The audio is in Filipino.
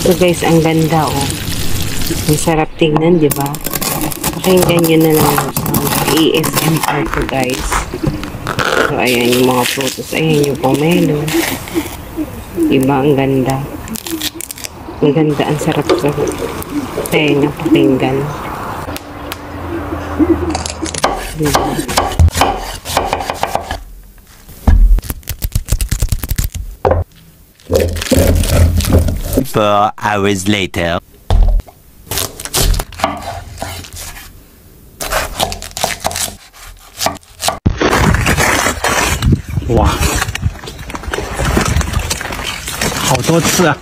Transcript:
So guys, ang ganda oh. Ang sarap tingnan, di ba? Pakinggan nyo na lang yung sound. ASMR to guys. So ayan yung mga prutas. Ayan yung pomelo. Diba? Ang ganda. Ang ganda. Ang sarap sa tenga pakinggan. Diba? 4 hours later. Wow. 好多次啊。